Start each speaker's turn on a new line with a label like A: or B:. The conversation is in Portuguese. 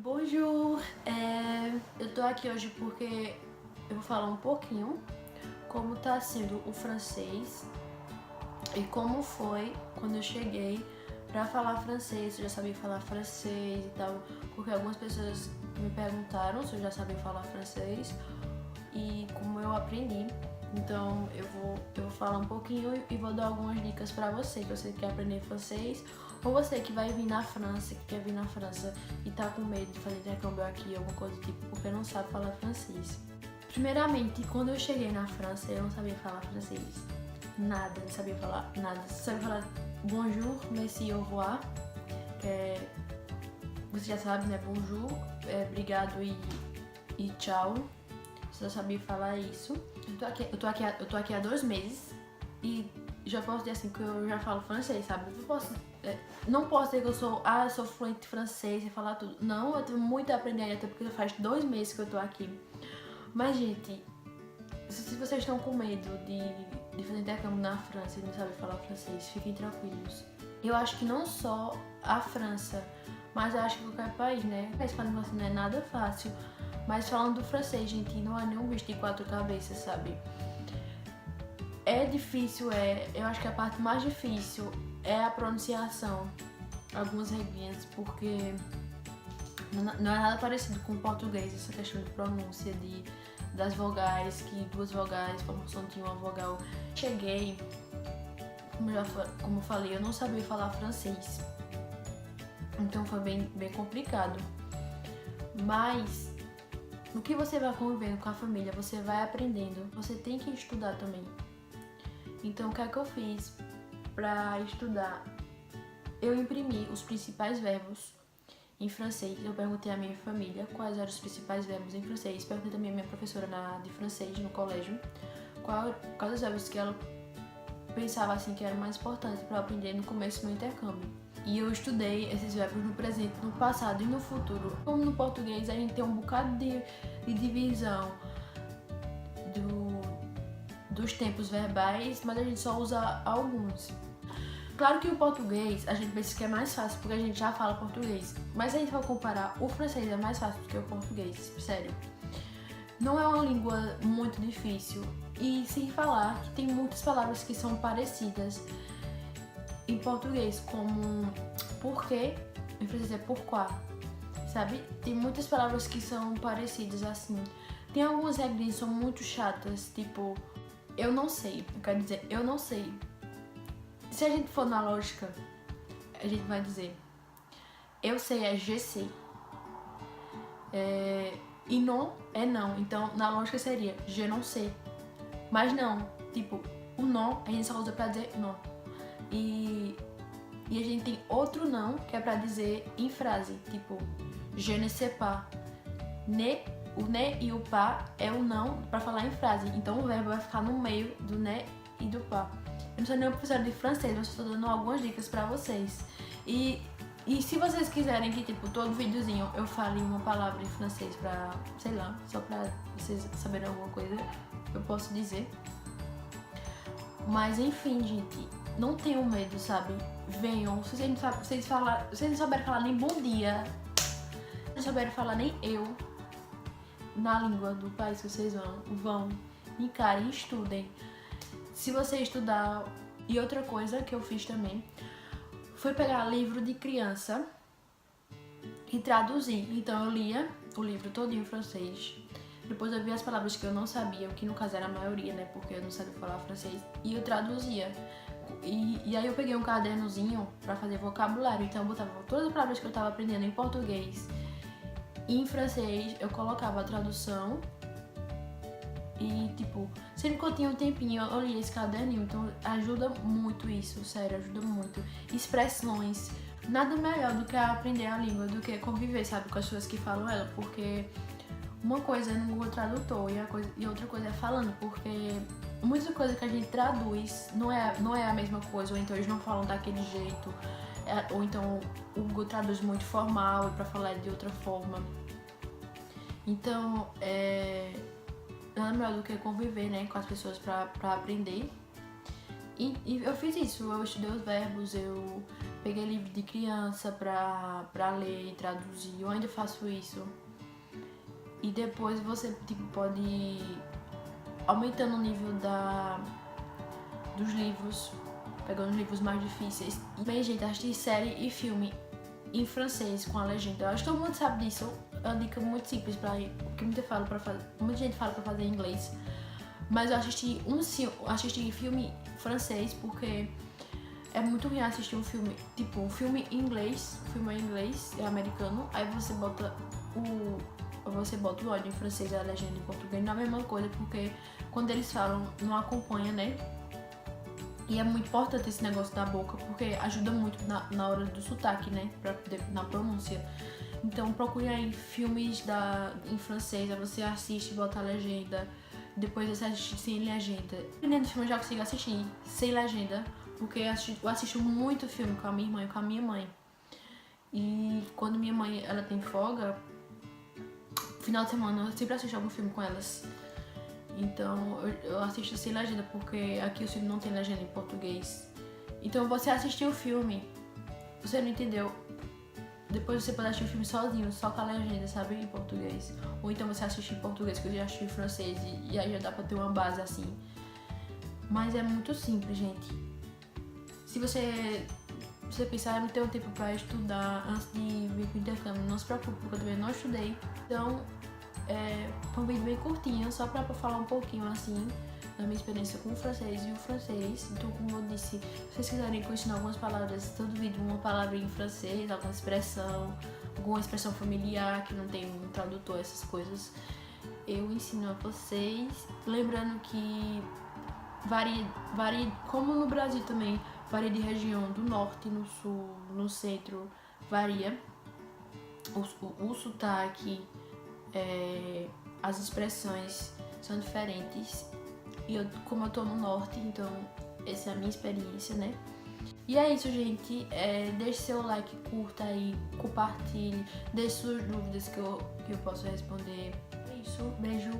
A: Bonjour! Eu tô aqui hoje porque eu vou falar um pouquinho como tá sendo o francês e como foi quando eu cheguei pra falar francês, se eu já sabia falar francês e tal, porque algumas pessoas me perguntaram se eu já sabia falar francês e como eu aprendi. Então eu vou falar um pouquinho e vou dar algumas dicas pra você que quer aprender francês, ou você que vai vir na França, que quer vir na França e tá com medo de fazer intercâmbio aqui, alguma coisa do tipo, porque não sabe falar francês. Primeiramente, quando eu cheguei na França, eu não sabia falar francês. Nada, não sabia falar nada. Só sabia falar bonjour, merci, au revoir. Você já sabe, né? Bonjour, obrigado e tchau. Só sabia falar isso. Eu tô aqui há 2 meses e já posso dizer assim que eu já falo francês, sabe? Não posso dizer que eu sou fluente em francês e falar tudo. Não, eu tenho muito a aprender ainda, até porque faz 2 meses que eu tô aqui. Mas, gente, se vocês estão com medo de fazer intercâmbio na França e não sabem falar francês, fiquem tranquilos. Eu acho que não só a França, mas eu acho que qualquer país, né? Mas falando assim, não é nada fácil. Mas falando do francês, gente, não é nenhum bicho de 4 cabeças, sabe? É difícil, eu acho que a parte mais difícil é a pronunciação. Algumas regrinhas, porque não é nada parecido com o português, essa questão de pronúncia, das vogais, que 2 vogais formam som de uma vogal. Cheguei, como eu falei, eu não sabia falar francês, então foi bem complicado. Mas no que você vai convivendo com a família, você vai aprendendo. Você tem que estudar também. Então, o que é que eu fiz para estudar? Eu imprimi os principais verbos em francês. Eu perguntei à minha família quais eram os principais verbos em francês. Perguntei também à minha professora de francês no colégio quais os verbos que ela pensava assim que eram mais importantes para eu aprender no começo do meu intercâmbio. E eu estudei esses verbos no presente, no passado e no futuro. Como no português a gente tem um bocado de divisão dos tempos verbais, mas a gente só usa alguns. Claro que o português a gente pensa que é mais fácil porque a gente já fala português, mas se a gente for comparar, o francês é mais fácil do que o português, sério. Não é uma língua muito difícil, e sem falar que tem muitas palavras que são parecidas em português, como porquê, em francês é pourquoi, sabe? Tem muitas palavras que são parecidas assim. Tem algumas regrinhas que são muito chatas, tipo, eu não sei, eu quero dizer, eu não sei. Se a gente for na lógica, a gente vai dizer, eu sei é je sais. E non é não, então na lógica seria je não sei. Mas não, tipo, o non a gente só usa pra dizer não. E a gente tem outro não que é pra dizer em frase, tipo, je ne sais pas. O ne e o pas é o não pra falar em frase, então o verbo vai ficar no meio do ne e do pas. Eu não sou nenhuma professora de francês, mas estou dando algumas dicas pra vocês. E se vocês quiserem que, tipo, todo videozinho eu fale uma palavra em francês pra, sei lá, só pra vocês saberem alguma coisa, eu posso dizer. Mas enfim, gente, não tenham medo, sabe? Venham, se vocês não souberem falar nem bom dia, se não souberem falar nem eu, na língua do país que vocês vão, encarem, estudem. Se você estudar, e outra coisa que eu fiz também, foi pegar livro de criança e traduzir. Então eu lia o livro todo em francês, depois eu via as palavras que eu não sabia, o que no caso era a maioria, né, porque eu não sabia falar francês, e eu traduzia. E aí eu peguei um cadernozinho pra fazer vocabulário, então eu botava todas as palavras que eu tava aprendendo em português e em francês, eu colocava a tradução. E, tipo, sempre que eu tinha um tempinho, eu lia esse caderninho. Então ajuda muito isso, sério, ajuda muito. Expressões. Nada melhor do que aprender a língua, do que conviver, sabe, com as pessoas que falam ela. Porque uma coisa é no Google Tradutor e outra coisa é falando. Porque muita coisa que a gente traduz não é a mesma coisa. Ou então eles não falam daquele jeito. Ou então o Google traduz muito formal e pra falar de outra forma. Então, nada melhor do que conviver, né, com as pessoas pra aprender. E eu fiz isso, eu estudei os verbos, eu peguei livro de criança pra ler e traduzir. Eu ainda faço isso. E depois você tipo, pode ir aumentando o nível dos livros, pegando os livros mais difíceis. E bem, gente, assistir série e filme em francês com a legenda. Eu acho que todo mundo sabe disso. É uma dica muito simples porque muita gente fala pra fazer em inglês. Mas eu assisti filme francês porque é muito ruim assistir um filme, tipo, um filme em inglês, o filme é em inglês, é americano, aí você bota o áudio em francês e a legenda em português, não é a mesma coisa, porque quando eles falam, não acompanha, né? E é muito importante esse negócio da boca, porque ajuda muito na hora do sotaque, né? Na pronúncia. Então procure aí filmes em francês, aí você assiste, bota a legenda, depois você assiste sem legenda. Dependendo do filme eu já consigo assistir sem legenda, porque eu assisto muito filme com a minha irmã e com a minha mãe. E quando minha mãe ela tem folga, final de semana eu sempre assisto algum filme com elas. Então eu assisto sem legenda, porque aqui o filme não tem legenda em português. Então você assistiu o filme, você não entendeu, depois você pode assistir o filme sozinho, só com a legenda, sabe, em português. Ou então você assiste em português, que eu já assisti em francês, e aí já dá pra ter uma base assim. Mas é muito simples, gente. Se você pensar, não tenho tempo pra estudar antes de vir pro intercâmbio, não se preocupe, porque eu também não estudei. Então, foi um vídeo bem curtinho, só pra falar um pouquinho assim da minha experiência com o francês e o francês. Então, como eu disse, se vocês quiserem que eu ensine algumas palavras, todo vídeo uma palavra em francês, alguma expressão familiar que não tem um tradutor, essas coisas, eu ensino a vocês. Lembrando que varia, como no Brasil também, varia de região, do norte, no sul, no centro, varia o sotaque, as expressões são diferentes. E como eu tô no norte, então essa é a minha experiência, né? E é isso, gente. Deixe seu like, curta aí, compartilhe, deixe suas dúvidas que eu posso responder. É isso, beijo.